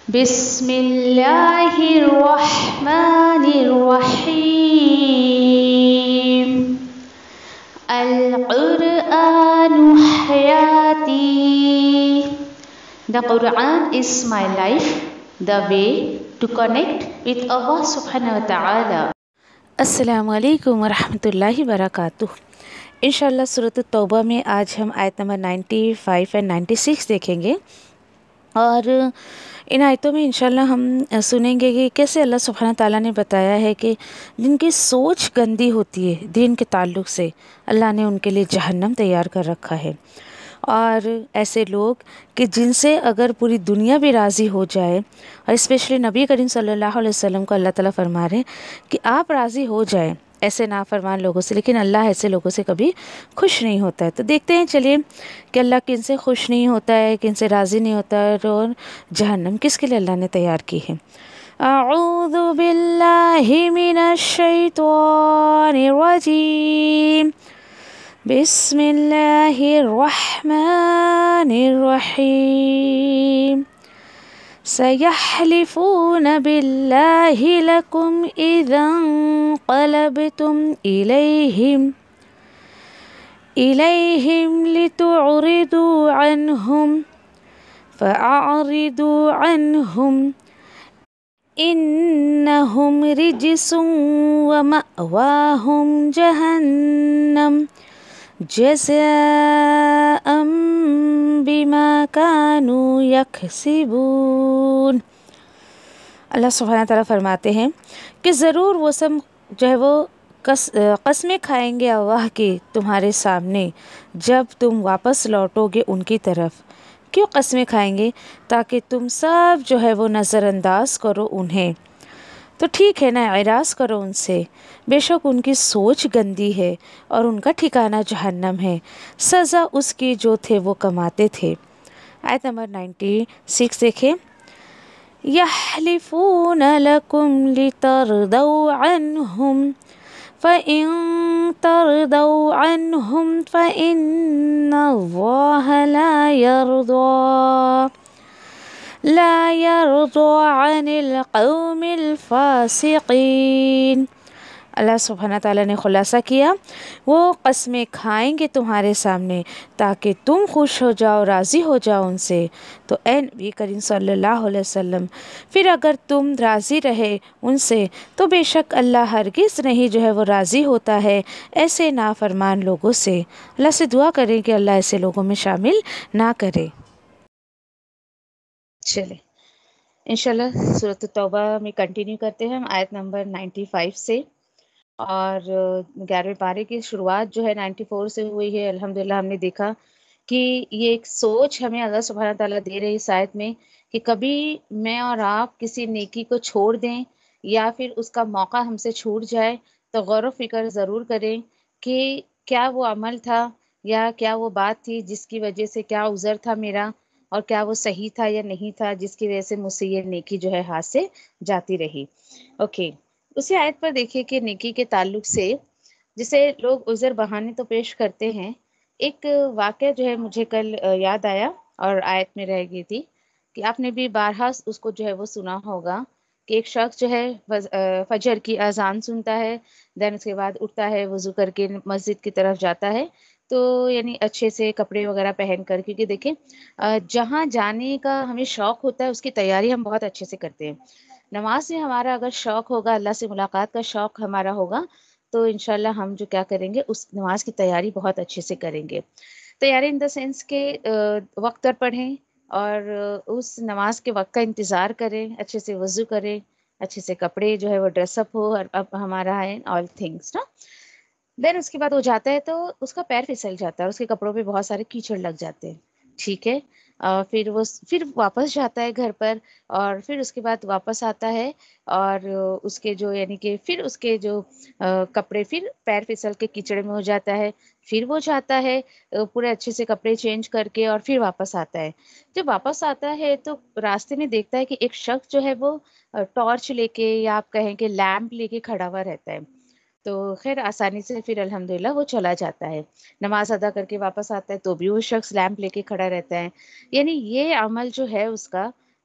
بسم اللہ الرحمن الرحیم القرآن حیاتی. The Quran is my life, the way to connect with Allah subhanahu wa ta'ala. السلام علیکم ورحمۃ اللہ وبرکاتہ. انشاءاللہ سورۃ التوبہ میں آج ہم آیت نمبر 95 اور 96 دیکھیں گے، اور ان آیتوں میں انشاءاللہ ہم سنیں گے کہ کیسے اللہ سبحانہ تعالیٰ نے بتایا ہے کہ جن کی سوچ گندی ہوتی ہے دین کے تعلق سے، اللہ نے ان کے لیے جہنم تیار کر رکھا ہے. اور ایسے لوگ کہ جن سے اگر پوری دنیا بھی راضی ہو جائے، اور اسپیشلی نبی کریم صلی اللہ علیہ وسلم کو اللہ تعالیٰ فرما رہے ہیں کہ آپ راضی ہو جائیں ایسے نافرمان لوگوں سے، لیکن اللہ ایسے لوگوں سے کبھی خوش نہیں ہوتا ہے. تو دیکھتے ہیں چلیے کہ اللہ کن سے خوش نہیں ہوتا ہے، کن سے راضی نہیں ہوتا ہے، اور جہنم کس کے لیے اللہ نے تیار کی ہے. اعوذ باللہ من الشیطان الرجیم، بسم اللہ الرحمن الرحیم. سَيَحْلِفُونَ بِاللَّهِ لَكُمْ إِذَا انقلبتم إِلَيْهِمْ لِتُعْرِضُوا عَنْهُمْ فَأَعْرِضُوا عَنْهُمْ إِنَّهُمْ رِجْسٌ وَمَأْوَاهُمْ جَهَنَّمُ جزاء بما كانوا يكسبون. اللہ سبحانہ تعالیٰ فرماتے ہیں کہ ضرور وہ سب جو ہے وہ قسمیں کھائیں گے اللہ کی تمہارے سامنے جب تم واپس لوٹو گے ان کی طرف. کیوں قسمیں کھائیں گے؟ تاکہ تم سب جو ہے وہ نظر انداز کرو انہیں. تو ٹھیک ہے نا، اعراض کرو ان سے، بے شک ان کی سوچ گندی ہے اور ان کا ٹھکانہ جہنم ہے، سزا اس کی جو تھے وہ کماتے تھے. آیت نمبر 96 دیکھیں. یحلفون لکم لترضوا عنہم فإن ترضوا عنہم فإن اللہ لا يرضى عن القوم الفاسقین. اللہ سبحانہ تعالیٰ نے خلاصہ کیا وہ قسمیں کھائیں گے تمہارے سامنے تاکہ تم خوش ہو جاؤ، راضی ہو جاؤ ان سے. تو اے نبی کریم صلی اللہ علیہ وسلم، پھر اگر تم راضی رہے ان سے تو بے شک اللہ ہرگز نہیں جو ہے وہ راضی ہوتا ہے ایسے نافرمان لوگوں سے. اللہ سے دعا کریں کہ اللہ ایسے لوگوں میں شامل نہ کرے. چلے انشاءاللہ سورۃ التوبہ میں کنٹینیو کرتے ہیں ہم آیت نمبر 95 سے، اور 11ویں پارے کی شروعات جو ہے 94 سے ہوئی ہے. الحمدللہ ہم نے دیکھا کہ یہ ایک سوچ ہمیں اللہ سبحانہ تعالیٰ دے رہی اس آیت میں کہ کبھی میں اور آپ کسی نیکی کو چھوڑ دیں یا پھر اس کا موقع ہم سے چھوٹ جائے تو غور و فکر ضرور کریں کہ کیا وہ عمل تھا یا کیا وہ بات تھی جس کی وجہ سے، کیا عذر تھا میرا، اور کیا وہ صحیح تھا یا نہیں تھا جس کی وجہ سے مجھ سے یہ نیکی جو ہے ہاتھ سے جاتی رہی. اوکے، اسی آیت پر دیکھیے کہ نیکی کے تعلق سے جسے لوگ عذر بہانے تو پیش کرتے ہیں، ایک واقعہ جو ہے مجھے کل یاد آیا اور آیت میں رہ گئی تھی کہ آپ نے بھی بارہا اس کو جو ہے وہ سنا ہوگا کہ ایک شخص جو ہے فجر کی اذان سنتا ہے، دین اس کے بعد اٹھتا ہے، وضو کر کے مسجد کی طرف جاتا ہے. تو یعنی اچھے سے کپڑے وغیرہ پہن کر، کیونکہ دیکھیں جہاں جانے کا ہمیں شوق ہوتا ہے اس کی تیاری ہم بہت اچھے سے کرتے ہیں. نماز میں ہمارا اگر شوق ہوگا، اللہ سے ملاقات کا شوق ہمارا ہوگا، تو انشاءاللہ ہم جو کیا کریں گے اس نماز کی تیاری بہت اچھے سے کریں گے. تیاری ان دا سینس کہ وقت پر پڑھیں اور اس نماز کے وقت کا انتظار کریں، اچھے سے وضو کریں، اچھے سے کپڑے جو ہے وہ ڈریس اپ ہو، اور اب ہمارا ہے آل تھنگس نا. دین اس کے بعد وہ جاتا ہے تو اس کا پیر پھسل جاتا ہے، اس کے کپڑوں پہ بہت سارے کیچڑ لگ جاتے ہیں. ٹھیک ہے، پھر واپس جاتا ہے گھر پر، اور پھر اس کے بعد واپس آتا ہے، اور اس کے جو یعنی کہ پھر اس کے جو کپڑے پھر پیر پھسل کے کیچڑ میں ہو جاتا ہے. پھر وہ جاتا ہے پورے اچھے سے کپڑے چینج کر کے، اور پھر واپس آتا ہے. جب واپس آتا ہے تو راستے میں دیکھتا ہے کہ ایک شخص جو ہے وہ ٹارچ لے کے، یا آپ کہیں کہ لیمپ لے کے کھڑا ہوا رہتا ہے. تو خیر آسانی سے پھر الحمدللہ وہ چلا جاتا ہے، نماز ادا کر کے واپس آتا ہے تو بھی وہ شخص لیمپ لے کے کھڑا رہتا ہے. یعنی یہ عمل جو ہے اس کا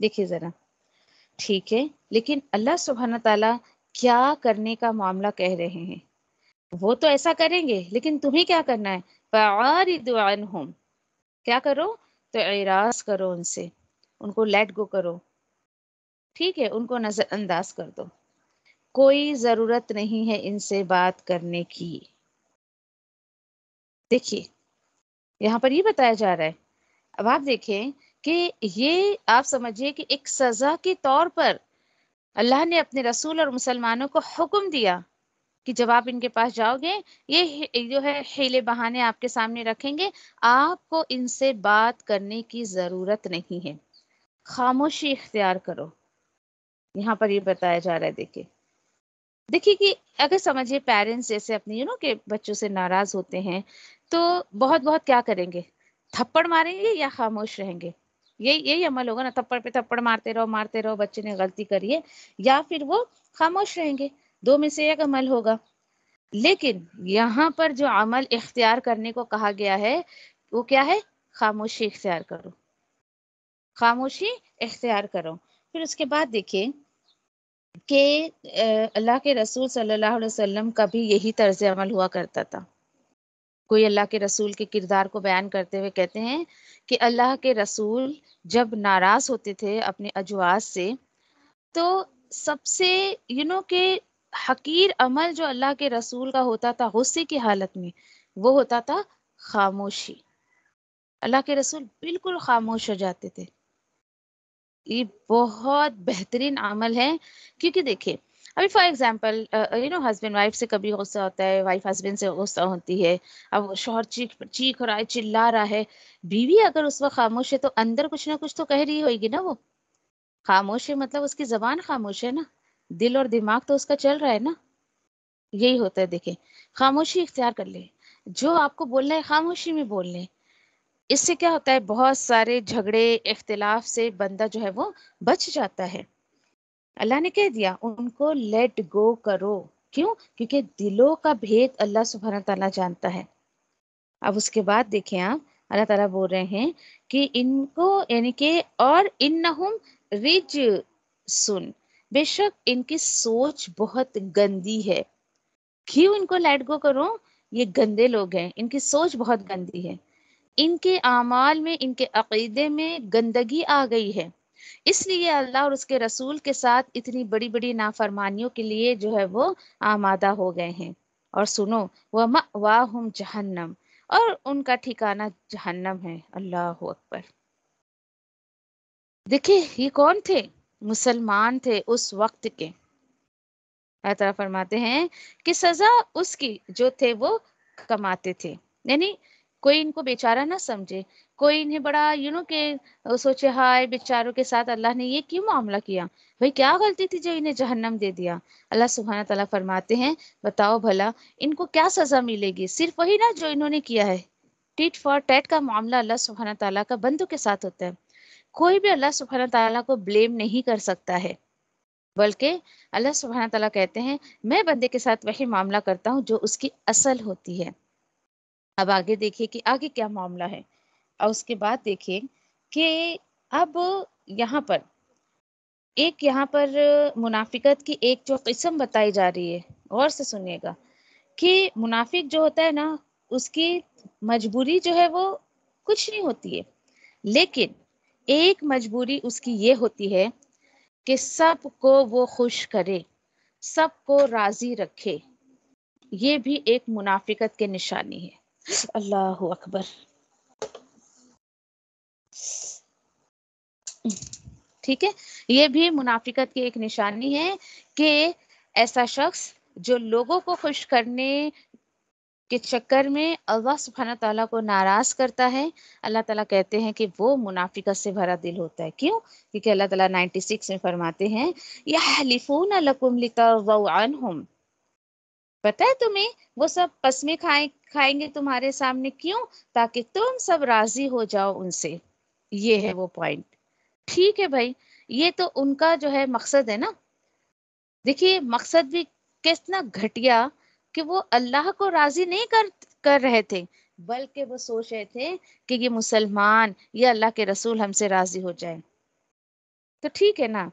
دیکھیے ذرا، ٹھیک ہے، لیکن اللہ سبحانہ تعالیٰ کیا کرنے کا معاملہ کہہ رہے ہیں؟ وہ تو ایسا کریں گے، لیکن تمہیں کیا کرنا ہے؟ فَعَارِضُ عَنْهُمْ، کیا کرو؟ تو اعراض کرو ان سے، ان کو لیٹ گو کرو، ٹھیک ہے، ان کو نظر انداز کر دو، کوئی ضرورت نہیں ہے ان سے بات کرنے کی۔ دیکھیے یہاں پر یہ بتایا جا رہا ہے، اب آپ دیکھیں کہ یہ آپ سمجھیے کہ ایک سزا کے طور پر اللہ نے اپنے رسول اور مسلمانوں کو حکم دیا کہ جب آپ ان کے پاس جاؤ گے، یہ جو ہے حیلے بہانے آپ کے سامنے رکھیں گے، آپ کو ان سے بات کرنے کی ضرورت نہیں ہے، خاموشی اختیار کرو۔ یہاں پر یہ بتایا جا رہا ہے، دیکھیے کہ اگر سمجھیے پیرنٹس جیسے اپنی کہ بچوں سے ناراض ہوتے ہیں تو بہت بہت کیا کریں گے؟ تھپڑ ماریں گے یا خاموش رہیں گے؟ یہی عمل ہوگا نا، تھپڑ پہ تھپڑ مارتے رہو، بچے نے غلطی کری ہے، یا پھر وہ خاموش رہیں گے، دو میں سے ایک عمل ہوگا۔ لیکن یہاں پر جو عمل اختیار کرنے کو کہا گیا ہے وہ کیا ہے؟ خاموشی اختیار کرو، خاموشی اختیار کرو۔ پھر اس کے بعد دیکھیے کہ اللہ کے رسول صلی اللہ علیہ وسلم کا بھی یہی طرز عمل ہوا کرتا تھا۔ کوئی اللہ کے رسول کے کردار کو بیان کرتے ہوئے کہتے ہیں کہ اللہ کے رسول جب ناراض ہوتے تھے اپنے ازواج سے تو سب سے کہ حقیر عمل جو اللہ کے رسول کا ہوتا تھا غصے کی حالت میں، وہ ہوتا تھا خاموشی۔ اللہ کے رسول بالکل خاموش ہو جاتے تھے۔ یہ بہت بہترین عمل ہے، کیونکہ دیکھیں ابھی فار ایگزامپل ہسبینڈ وائف سے کبھی غصہ ہوتا ہے، وائف ہسبینڈ سے غصہ ہوتی ہے، اب شوہر چیخ رہا ہے، چلا رہا ہے، بیوی اگر اس وقت خاموش ہے تو اندر کچھ نہ کچھ تو کہہ رہی ہوئے گی نا۔ وہ خاموش ہے مطلب اس کی زبان خاموش ہے نا، دل اور دماغ تو اس کا چل رہا ہے نا۔ یہی ہوتا ہے، دیکھیں خاموشی اختیار کر لیں، جو آپ کو بولنا ہے خاموشی میں بول لیں۔ اس سے کیا ہوتا ہے؟ بہت سارے جھگڑے اختلاف سے بندہ جو ہے وہ بچ جاتا ہے۔ اللہ نے کہہ دیا ان کو لیٹ گو کرو، کیوں؟ کیونکہ دلوں کا بھید اللہ سبحانہ تعالیٰ جانتا ہے۔ اب اس کے بعد دیکھیں آپ، اللہ تعالیٰ بول رہے ہیں کہ ان کو یعنی کہ اور انہم رجسن، بے شک ان کی سوچ بہت گندی ہے۔ کیوں ان کو لیٹ گو کرو؟ یہ گندے لوگ ہیں، ان کی سوچ بہت گندی ہے، ان کے اعمال میں، ان کے عقیدے میں گندگی آ گئی ہے، اس لیے اللہ اور اس کے رسول کے ساتھ اتنی بڑی بڑی نافرمانیوں کے لیے جو ہے وہ آمادہ ہو گئے ہیں۔ اور سنو، وَمَأْوَاهُمْ جہنم، اور ان کا ٹھکانہ جہنم ہے۔ اللہ اکبر! دیکھیں یہ کون تھے؟ مسلمان تھے اس وقت کے۔ اللہ تعالیٰ فرماتے ہیں کہ سزا اس کی جو تھے وہ کماتے تھے، یعنی کوئی ان کو بیچارہ نہ سمجھے، کوئی انہیں بڑا کہ سوچے ہائے بیچاروں کے ساتھ اللہ نے یہ کیوں معاملہ کیا، بھئی کیا غلطی تھی جو انہیں جہنم دے دیا۔ اللہ سبحانہ تعالیٰ فرماتے ہیں بتاؤ بھلا ان کو کیا سزا ملے گی؟ صرف وہی نا جو انہوں نے کیا ہے۔ ٹیٹ فار ٹیٹ کا معاملہ اللہ سبحانہ تعالیٰ کا بندوں کے ساتھ ہوتا ہے، کوئی بھی اللہ سبحانہ تعالیٰ کو بلیم نہیں کر سکتا ہے، بلکہ اللہ سبحانہ تعالیٰ کہتے ہیں میں بندے کے ساتھ وہی معاملہ کرتا ہوں جو اس کی اصل ہوتی ہے۔ اب آگے دیکھیے کہ آگے کیا معاملہ ہے، اور اس کے بعد دیکھیے کہ اب یہاں پر منافقت کی ایک جو قسم بتائی جا رہی ہے، غور سے سنیے گا کہ منافق جو ہوتا ہے نا، اس کی مجبوری جو ہے وہ کچھ نہیں ہوتی ہے، لیکن ایک مجبوری اس کی یہ ہوتی ہے کہ سب کو وہ خوش کرے، سب کو راضی رکھے۔ یہ بھی ایک منافقت کے نشانی ہے۔ اللہ اکبر! ٹھیک ہے، یہ بھی منافقت کی ایک نشانی ہے کہ ایسا شخص جو لوگوں کو خوش کرنے کے چکر میں اللہ سبحانہ تعالیٰ کو ناراض کرتا ہے، اللہ تعالیٰ کہتے ہیں کہ وہ منافقت سے بھرا دل ہوتا ہے۔ کیوں؟ کیونکہ اللہ تعالیٰ 96 میں فرماتے ہیں یحلفون لکم لترضوا عنہم، پتہ ہے تمہیں وہ سب قسمیں کھائیں گے تمہارے سامنے، کیوں؟ تاکہ تم سب راضی ہو جاؤ ان سے۔ یہ ہے وہ پوائنٹ۔ ٹھیک ہے بھائی، یہ تو ان کا جو ہے مقصد ہے نا۔ دیکھیے مقصد بھی کتنا گھٹیا کہ وہ اللہ کو راضی نہیں کر رہے تھے، بلکہ وہ سوچ رہے تھے کہ یہ مسلمان یا اللہ کے رسول ہم سے راضی ہو جائے۔ تو ٹھیک ہے نا،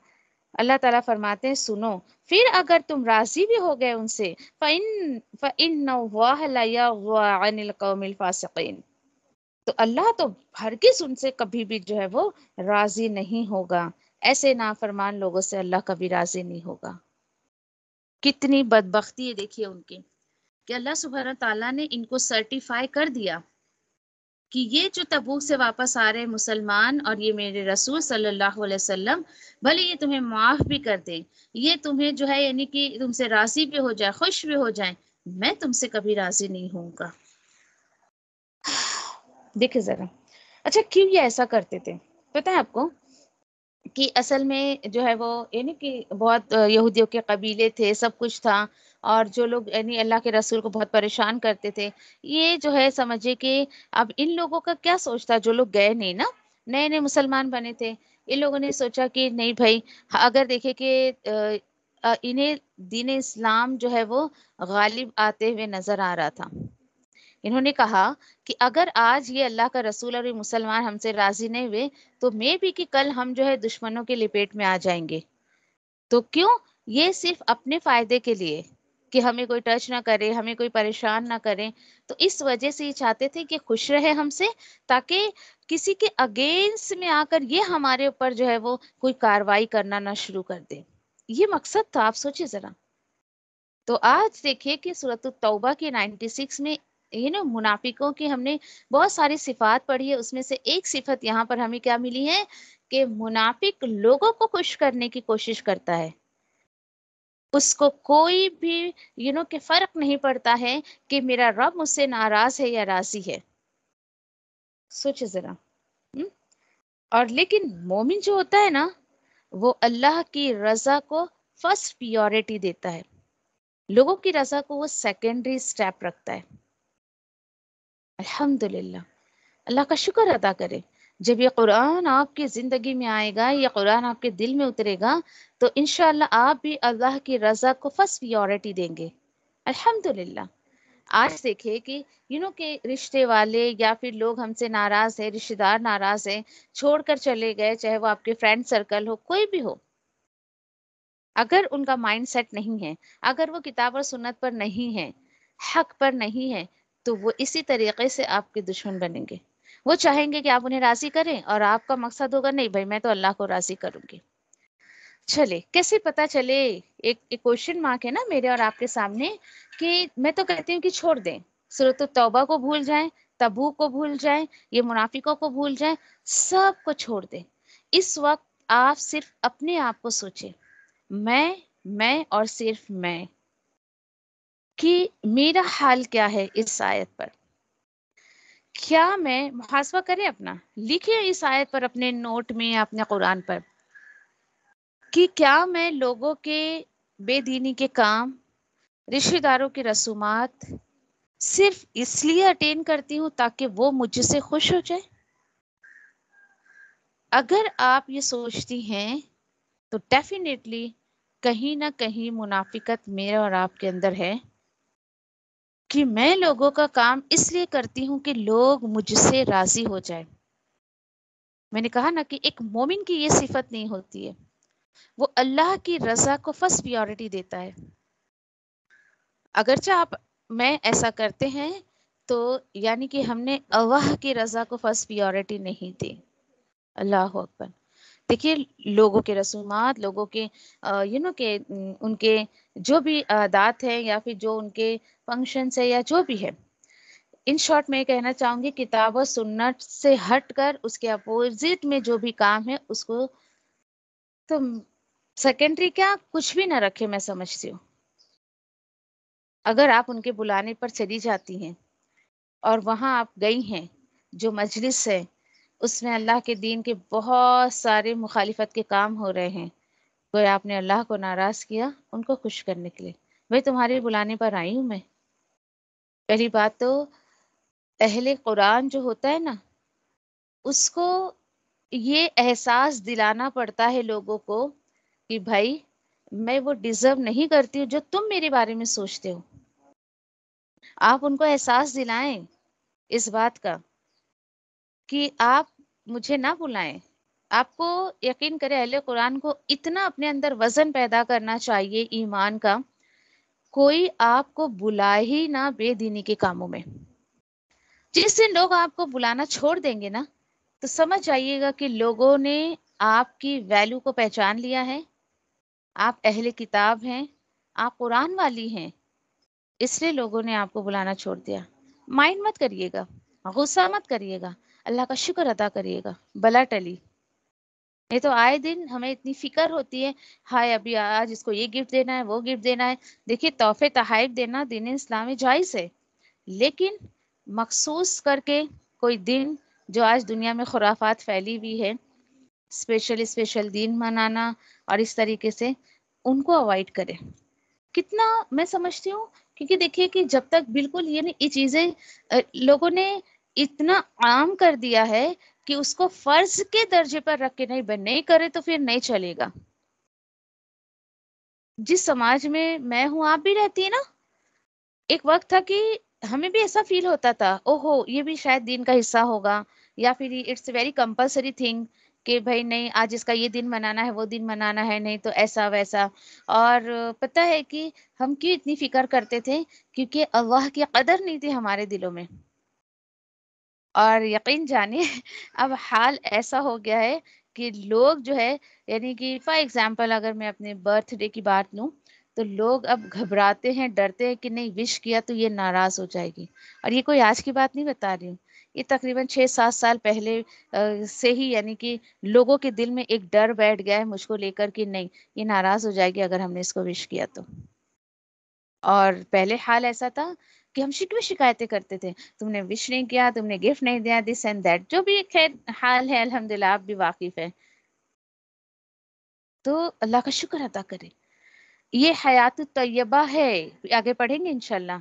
اللہ تعالیٰ فرماتے ہیں سنو، پھر اگر تم راضی بھی ہو گئے ان سے فَإِنَّ اللَّهَ لَا يَرْضَىٰ عَنِ الْقَوْمِ الْفَاسِقِينَ، تو اللہ تو ہرگز ان سے کبھی بھی جو ہے وہ راضی نہیں ہوگا، ایسے نافرمان لوگوں سے اللہ کبھی راضی نہیں ہوگا۔ کتنی بدبختی ہے دیکھیے ان کی، کہ اللہ سبحانہ تعالیٰ نے ان کو سرٹیفائی کر دیا کہ یہ جو تبوک سے واپس آ رہے مسلمان اور یہ میرے رسول صلی اللہ علیہ وسلم، بھلے یہ تمہیں معاف بھی کر دیں، یہ تمہیں جو ہے یعنی کہ تم سے راضی بھی ہو جائے، خوش بھی ہو جائیں، میں تم سے کبھی راضی نہیں ہوں گا۔ دیکھیں ذرا، اچھا کیوں یہ ایسا کرتے تھے؟ پتہ ہے آپ کو کہ اصل میں جو ہے وہ یعنی کہ بہت یہودیوں کے قبیلے تھے، سب کچھ تھا، اور جو لوگ یعنی اللہ کے رسول کو بہت پریشان کرتے تھے، یہ جو ہے سمجھے کہ اب ان لوگوں کا کیا سوچتا، جو لوگ گئے نہیں نا، نئے نئے مسلمان بنے تھے، ان لوگوں نے سوچا کہ نہیں بھائی، اگر دیکھیں کہ انہیں دین اسلام جو ہے وہ غالب آتے ہوئے نظر آ رہا تھا، انہوں نے کہا کہ اگر آج یہ اللہ کا رسول اور یہ مسلمان ہم سے راضی نہیں ہوئے تو میں بھی کہ کل ہم جو ہے دشمنوں کے لپیٹ میں آ جائیں گے۔ تو کیوں؟ یہ صرف اپنے فائدے کے لیے کہ ہمیں کوئی ٹچ نہ کرے، ہمیں کوئی پریشان نہ کرے، تو اس وجہ سے یہ چاہتے تھے کہ خوش رہے ہم سے، تاکہ کسی کے اگینسٹ میں آ کر یہ ہمارے اوپر جو ہے وہ کوئی کاروائی کرنا نہ شروع کر دے۔ یہ مقصد تھا، آپ سوچیں ذرا۔ تو آج دیکھیے کہ سورۃ التوبہ کی 96 میں منافقوں کی ہم نے بہت ساری صفات پڑھی ہے، اس میں سے ایک صفت یہاں پر ہمیں کیا ملی ہے کہ منافق لوگوں کو خوش کرنے کی کوشش کرتا ہے، اس کو کوئی بھی کہ فرق نہیں پڑتا ہے کہ میرا رب مجھ سے ناراض ہے یا راضی ہے۔ سوچے ذرا۔ اور لیکن مومن جو ہوتا ہے نا، وہ اللہ کی رضا کو فرسٹ پیورٹی دیتا ہے، لوگوں کی رضا کو وہ سیکنڈری سٹیپ رکھتا ہے۔ الحمدللہ، اللہ کا شکر ادا کرے، جب یہ قرآن آپ کی زندگی میں آئے گا، یہ قرآن آپ کے دل میں اترے گا، تو انشاءاللہ آپ بھی اللہ کی رضا کو فرسٹ پیورٹی دیں گے۔ الحمدللہ۔ آج دیکھیں کہ کہ رشتے والے یا پھر لوگ ہم سے ناراض ہیں، رشتے دار ناراض ہیں، چھوڑ کر چلے گئے، چاہے وہ آپ کے فرینڈ سرکل ہو، کوئی بھی ہو، اگر ان کا مائنڈ سیٹ نہیں ہے، اگر وہ کتاب اور سنت پر نہیں ہے، حق پر نہیں ہے، تو وہ اسی طریقے سے آپ کے دشمن بنیں گے۔ وہ چاہیں گے کہ آپ انہیں راضی کریں، اور آپ کا مقصد ہوگا نہیں بھائی میں تو اللہ کو راضی کروں گی۔ چلے کیسے پتا چلے؟ ایک کوشچن مارک ہے نا میرے اور آپ کے سامنے، کہ میں تو کہتی ہوں کہ چھوڑ دیں، سورۃ التوبہ کو بھول جائیں، تبوک کو بھول جائیں، یہ منافقوں کو بھول جائیں، سب کو چھوڑ دیں۔ اس وقت آپ صرف اپنے آپ کو سوچیں، میں اور صرف میں، کہ میرا حال کیا ہے اس آیت پر۔ کیا میں محاسبہ کریں اپنا، لکھیں اس آیت پر اپنے نوٹ میں یا اپنے قرآن پر، کہ کیا میں لوگوں کے بے دینی کے کام، رشتہ داروں کی رسومات صرف اس لیے اٹینڈ کرتی ہوں تاکہ وہ مجھ سے خوش ہو جائے؟ اگر آپ یہ سوچتی ہیں تو ڈیفینیٹلی کہیں نہ کہیں منافقت میرے اور آپ کے اندر ہے، کہ میں لوگوں کا کام اس لیے کرتی ہوں کہ لوگ مجھ سے راضی ہو جائے۔ میں نے کہا نا کہ ایک مومن کی یہ صفت نہیں ہوتی ہے، وہ اللہ کی رضا کو فرسٹ پیورٹی دیتا ہے۔ اگرچہ آپ میں ایسا کرتے ہیں تو یعنی کہ ہم نے اللہ کی رضا کو فرسٹ پیورٹی نہیں دی۔ اللہ اکبر۔ دیکھیے لوگوں کے رسومات، لوگوں کے کہ ان کے جو بھی عادات ہیں یا پھر جو ان کے فنکشنز ہے یا جو بھی ہے، ان شارٹ میں یہ کہنا چاہوں گی کتاب و سنت سے ہٹ کر اس کے اپوزٹ میں جو بھی کام ہے اس کو تو سیکنڈری کیا کچھ بھی نہ رکھے، میں سمجھتی ہوں۔ اگر آپ ان کے بلانے پر چلی جاتی ہیں اور وہاں آپ گئی ہیں، جو مجلس ہے اس میں اللہ کے دین کے بہت سارے مخالفت کے کام ہو رہے ہیں، کوئی آپ نے اللہ کو ناراض کیا ان کو خوش کرنے کے لیے، بھائی تمہارے بلانے پر آئی ہوں میں۔ پہلی بات تو اہل قرآن جو ہوتا ہے نا، اس کو یہ احساس دلانا پڑتا ہے لوگوں کو کہ بھائی میں وہ ڈیزرو نہیں کرتی ہوں جو تم میرے بارے میں سوچتے ہو۔ آپ ان کو احساس دلائیں اس بات کا کہ آپ مجھے نہ بلائیں، آپ کو یقین کرے اہل قرآن کو اتنا اپنے اندر وزن پیدا کرنا چاہیے ایمان کا، کوئی آپ کو بلائے ہی نہ بے دینی کے کاموں میں. جس دن لوگ آپ کو بلانا چھوڑ دیں گے نا، تو سمجھ جائیے گا کہ لوگوں نے آپ کی ویلیو کو پہچان لیا ہے، آپ اہل کتاب ہیں، آپ قرآن والی ہیں، اس لیے لوگوں نے آپ کو بلانا چھوڑ دیا. مائنڈ مت کریے گا، غصہ مت کریے گا، اللہ کا شکر ادا کریے گا، بلا ٹلی. یہ تو آئے دن ہمیں اتنی فکر ہوتی ہے، ہائے ابھی آج اس کو یہ گفٹ دینا ہے، وہ گفٹ دینا ہے. دیکھیے تحفے تحائف دینا دین اسلام میں جائز ہے، لیکن مخصوص کر کے کوئی دن جو آج دنیا میں خرافات پھیلی ہوئی ہے، اسپیشل دن منانا اور اس طریقے سے، ان کو اوائڈ کرے. کتنا میں سمجھتی ہوں، کیونکہ دیکھیے کہ جب تک بالکل یہ چیزیں لوگوں نے اتنا عام کر دیا ہے کہ اس کو فرض کے درجے پر رکھ کے نہیں کرے تو پھر نہیں چلے گا. جس سماج میں ہوں، آپ بھی رہتی ہے نا، ایک وقت تھا کہ ہمیں بھی ایسا فیل ہوتا تھا، اوہو یہ بھی شاید دین کا حصہ ہوگا، یا پھر it's a very compulsory thing کہ بھائی نہیں آج اس کا یہ دن منانا ہے، وہ دن منانا ہے، نہیں تو ایسا ویسا. اور پتہ ہے کہ ہم کیوں اتنی فکر کرتے تھے؟ کیونکہ اللہ کی قدر نہیں تھی ہمارے دلوں میں. اور یقین جانے اب حال ایسا ہو گیا ہے کہ لوگ جو ہے، یعنی کہ فار ایگزامپل اگر میں اپنے برتھ ڈے کی بات لوں، تو لوگ اب گھبراتے ہیں، ڈرتے ہیں کہ نہیں وش کیا تو یہ ناراض ہو جائے گی. اور یہ کوئی آج کی بات نہیں بتا رہی ہوں، یہ تقریباً 6-7 سال پہلے سے ہی، یعنی کہ لوگوں کے دل میں ایک ڈر بیٹھ گیا ہے مجھ کو لے کر کہ نہیں یہ ناراض ہو جائے گی اگر ہم نے اس کو وش کیا تو. اور پہلے حال ایسا تھا کہ ہم شکوے شکایتیں کرتے تھے، تم نے وش نہیں کیا، تم نے گفٹ نہیں دیا، دس اینڈ دیٹ، جو بھی خیر حال ہے الحمدللہ آپ بھی واقف ہے. تو اللہ کا شکر ادا کرے. یہ حیات الطیبہ ہے، آگے پڑھیں گے انشاءاللہ،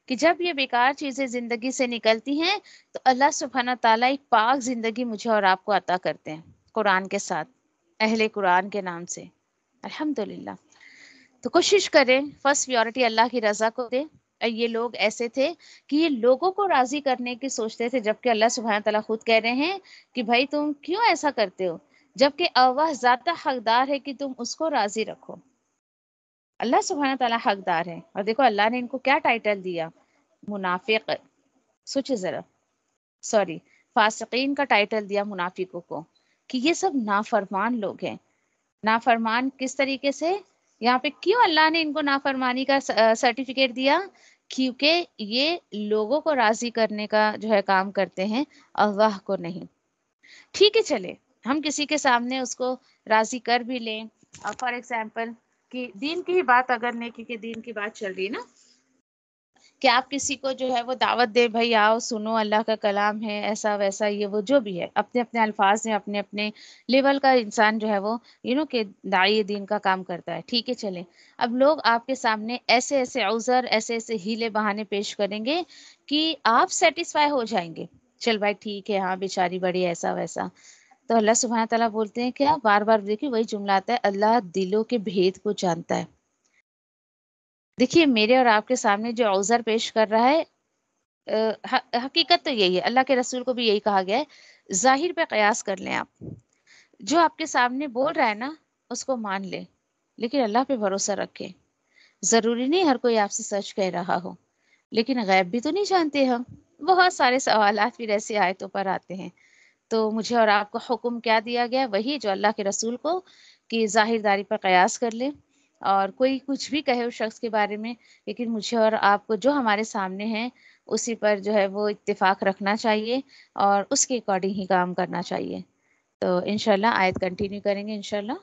کہ جب یہ بیکار چیزیں زندگی سے نکلتی ہیں تو اللہ سبحانہ تعالیٰ ایک پاک زندگی مجھے اور آپ کو عطا کرتے ہیں قرآن کے ساتھ، اہل قرآن کے نام سے، الحمدللہ. تو کوشش کریں فرسٹ پریورٹی اللہ کی رضا کو دیں. یہ لوگ ایسے تھے کہ یہ لوگوں کو راضی کرنے کی سوچتے تھے، جبکہ اللہ سبحانہ تعالیٰ خود کہہ رہے ہیں کہ بھائی تم کیوں ایسا کرتے ہو، جبکہ اللہ ذاتہ حقدار ہے کہ تم اس کو راضی رکھو. اللہ سبحانہ تعالیٰ حقدار ہے. اور دیکھو اللہ نے ان کو کیا ٹائٹل دیا، منافق. سوچے ذرا، سوری فاسقین کا ٹائٹل دیا منافقوں کو، کہ یہ سب نافرمان لوگ ہیں. نافرمان کس طریقے سے؟ یہاں پہ کیوں اللہ نے ان کو نافرمانی کا سرٹیفکیٹ دیا؟ کیونکہ یہ لوگوں کو راضی کرنے کا جو ہے کام کرتے ہیں، اللہ کو نہیں. ٹھیک ہے چلے ہم کسی کے سامنے اس کو راضی کر بھی لیں. فار ایگزامپل کہ دین کی ہی بات، اگر نیکی کے دین کی بات چل رہی ہے نا، کہ آپ کسی کو جو ہے وہ دعوت دے، بھائی آؤ سنو اللہ کا کلام ہے، ایسا ویسا یہ وہ جو بھی ہے، اپنے اپنے الفاظ میں اپنے اپنے لیول کا انسان جو ہے وہ کہ داعی دین کا کام کرتا ہے. ٹھیک ہے چلیں، اب لوگ آپ کے سامنے ایسے ایسے عذر، ایسے ایسے ہیلے بہانے پیش کریں گے کہ آپ سیٹسفائی ہو جائیں گے، چل بھائی ٹھیک ہے، ہاں بیچاری بڑی ایسا ویسا. تو اللہ سبحانہ تعالیٰ بولتے ہیں کیا، بار بار دیکھیے وہی جملہ آتا ہے، اللہ دلوں کے بھید کو جانتا ہے. دیکھیے میرے اور آپ کے سامنے جو عذر پیش کر رہا ہے، حقیقت تو یہی ہے، اللہ کے رسول کو بھی یہی کہا گیا ہے، ظاہر پہ قیاس کر لیں آپ. جو آپ کے سامنے بول رہا ہے نا اس کو مان لیں، لیکن اللہ پہ بھروسہ رکھیں. ضروری نہیں ہر کوئی آپ سے سچ کہہ رہا ہو، لیکن غیب بھی تو نہیں جانتے ہم. بہت سارے سوالات پھر ایسی آیتوں پر آتے ہیں. تو مجھے اور آپ کو حکم کیا دیا گیا؟ وہی جو اللہ کے رسول کو، کہ ظاہر داری پر قیاس کر لیں. اور کوئی کچھ بھی کہے اس شخص کے بارے میں، لیکن مجھے اور آپ کو جو ہمارے سامنے ہیں اسی پر جو ہے وہ اتفاق رکھنا چاہیے اور اس کے اکارڈنگ ہی کام کرنا چاہیے. تو انشاءاللہ آیت کنٹینیو کریں گے انشاءاللہ.